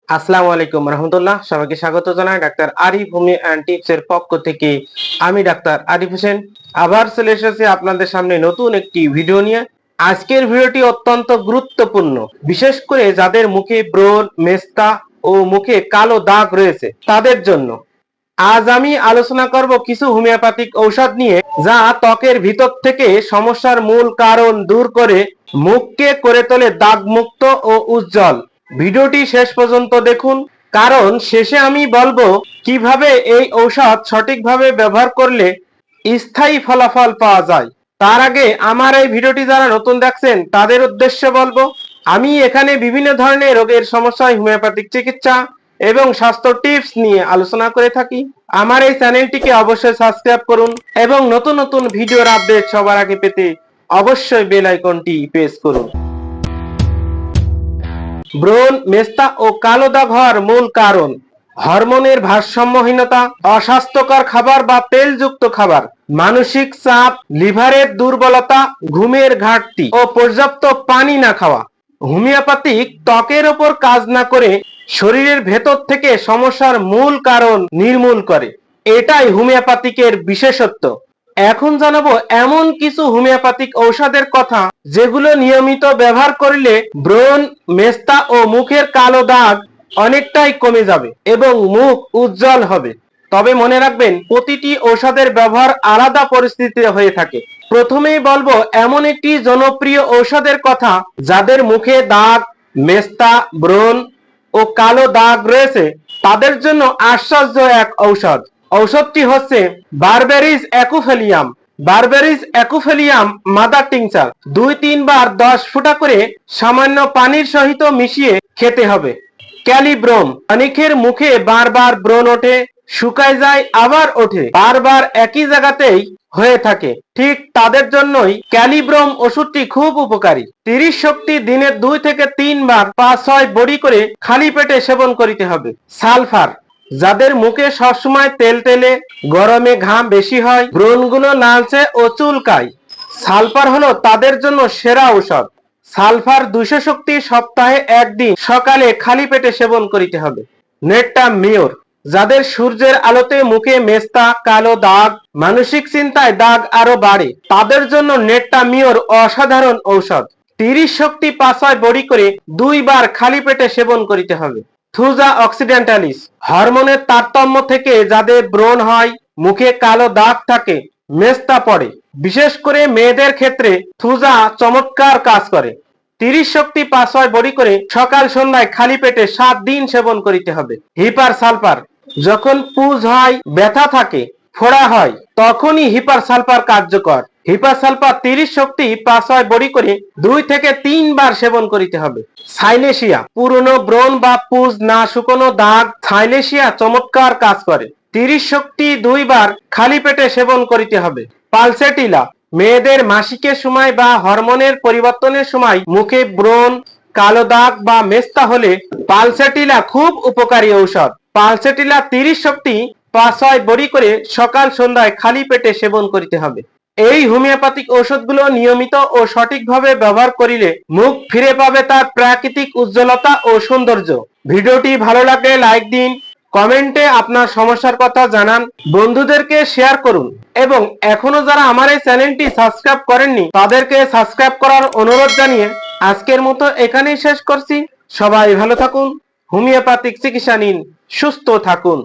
আসসালামু আলাইকুম রহমতুল্লাহ। সবাইকে স্বাগত জানাই doctor Arif homeo and tips এর পক্ষ থেকে। আমি ডাক্তার আরিফ হোসেন আবার চলে এসেছি আপনাদের সামনে নতুন একটি ভিডিও নিয়ে। আজকের ভিডিওটি অত্যন্ত গুরুত্বপূর্ণ, বিশেষ করে যাদের মুখে ব্রণ, মেস্তা ও মুখে কালো দাগ রয়েছে তাদের জন্য। আজ আমি আলোচনা করব কিছু হোমিওপ্যাথিক ঔষধ নিয়ে, যা ত্বকের ভিতর থেকে সমস্যার মূল কারণ দূর করে মুখকে করে তোলে দাগ মুক্ত ও উজ্জ্বল। ভিডিওটি শেষ পর্যন্ত দেখুন, কারণ শেষে আমি বলবো কিভাবে এই ঔষধ সঠিকভাবে ব্যবহার করলে স্থায়ী ফলাফল পাওয়া যায়। তার আগে আমার এই ভিডিওটি যারা নতুন দেখছেন তাদের উদ্দেশ্যে বলবো, আমি এখানে বিভিন্ন ধরনের রোগের সমস্যায় হোমিওপ্যাথিক চিকিৎসা এবং স্বাস্থ্য টিপস নিয়ে আলোচনা করে থাকি। আমার এই চ্যানেলটিকে অবশ্যই সাবস্ক্রাইব করুন এবং নতুন নতুন ভিডিওর আপডেট সবার আগে পেতে অবশ্যই বেল আইকনটি প্রেস করুন। ব্রণ, মেস্তা ও কালো দাগ হওয়ার মূল কারণ হরমোনের ভারসাম্যহীনতা, অস্বাস্থ্যকর খাবার বা তেলযুক্ত খাবার, মানসিক চাপ, লিভারের দুর্বলতা, ঘুমের ঘাটতি ও পর্যাপ্ত পানি না খাওয়া। হোমিওপ্যাথিক ত্বকের ওপর কাজ না করে শরীরের ভেতর থেকে সমস্যার মূল কারণ নির্মূল করে, এটাই হোমিওপ্যাথিকের বিশেষত্ব। এখন জানাবো এমন কিছু হোমিওপ্যাথিক ঔষধের কথা যেগুলো নিয়মিত ব্যবহার করলে ব্রণ, মেস্তা ও মুখের কালো দাগ অনেকটাই কমে যাবে এবং মুখ উজ্জ্বল হবে। তবে মনে রাখবেন, প্রতিটি ঔষধের ব্যবহার আলাদা পরিস্থিতিতে হয়ে থাকে। প্রথমেই বলবো এমন একটি জনপ্রিয় ঔষধের কথা যাদের মুখে দাগ, মেস্তা, ব্রণ ও কালো দাগ রয়েছে তাদের জন্য আশ্চর্য এক ঔষধ। ঔষধটি হচ্ছে বারবেরিস অ্যাকুফেলিয়াম। বারবেরিস অ্যাকুফেলিয়াম মাদার টিংচার 2-3 বার 10 ফোঁটা করে সামান্য পানির সহিত মিশিয়ে খেতে হবে। ক্যালিব্রোম, অনেকের মুখে বারবার ব্রণ ওঠে, শুকায় যায়, আবার ওঠে, বারবার একই জায়গাতেই হয়ে থাকে, ঠিক তাদের জন্যই ক্যালিব্রোম ওষুধটি খুব উপকারী। 30 শক্তি দিনে 2 থেকে 3 বার 5-6 বড়ি করে খালি পেটে সেবন করিতে হবে। সালফার, যাদের মুখে সবসময় তেল তেলে, গরমে ঘাম বেশি হয়, ব্রণগুলো লালচে ও চুলকায়, সালফার হলো তাদের জন্য সেরা ঔষধ। সালফার 200 শক্তি সপ্তাহে একদিন সকালে খালি পেটে সেবন করিতে হবে। নেটটা মিওর, যাদের সূর্যের আলোতে মুখে মেস্তা, কালো দাগ, মানসিক চিন্তায় দাগ আরো বাড়ে, তাদের জন্য নেটটা মিওর অসাধারণ ঔষধ। 30 শক্তি 5-6 বড়ি করে 2 বার খালি পেটে সেবন করিতে হবে। থুজা অক্সিডেন্টালিস, হরমোনের তারতম্য থেকে যাদের ব্রণ হয়, মুখে কালো দাগ থাকে, মেস্তা পড়ে, বিশেষ করে মেয়েদের ক্ষেত্রে থুজা চমৎকার কাজ করে। 30 শক্তি 5-6 বড়ি করে সকাল সন্ধ্যায় খালি পেটে 7 দিন সেবন করিতে হবে। হিপার সালফার, যখন পুজ হয়, ব্যথা থাকে, ফোড়া হয়, তখনই হিপার সালফার কার্যকর। হিপার সালফার 30 শক্তি 5-6 বড়ি করে 2 থেকে 3 বার সেবন করিতে হবে। সাইলেশিয়া, পুরনো ব্রণ বা পুজ না শুকনো দাগ, সাইলেশিয়া চমৎকার কাজ করে। 30 শক্তি 2 বার খালি পেটে সেবন করিতে হবে। পালসেটিলা, মেয়েদের মাসিকের সময় বা হরমোনের পরিবর্তনের সময় মুখে ব্রণ, কালো দাগ বা মেস্তা হলে পালসেটিলা খুব উপকারী ঔষধ। পালসেটিলা 30 শক্তি 5-6 বড়ি করে সকাল সন্ধ্যায় খালি পেটে সেবন করিতে হবে। এই হোমিওপ্যাথিক ঔষধগুলো নিয়মিত ও সঠিকভাবে ব্যবহার করিলে মুখ ফিরে পাবে তার প্রাকৃতিক উজ্জ্বলতা ও সৌন্দর্য। ভিডিওটি ভালো লাগলে লাইক দিন, কমেন্টে আপনার সমস্যার কথা জানান, বন্ধুদেরকে শেয়ার করুন এবং এখনো যারা আমার এই চ্যানেলটি সাবস্ক্রাইব করেননি তাদেরকে সাবস্ক্রাইব করার অনুরোধ জানিয়ে আজকের মতো এখানেই শেষ করছি। সবাই ভালো থাকুন, হোমিওপ্যাথিক চিকিৎসা নিন, সুস্থ থাকুন।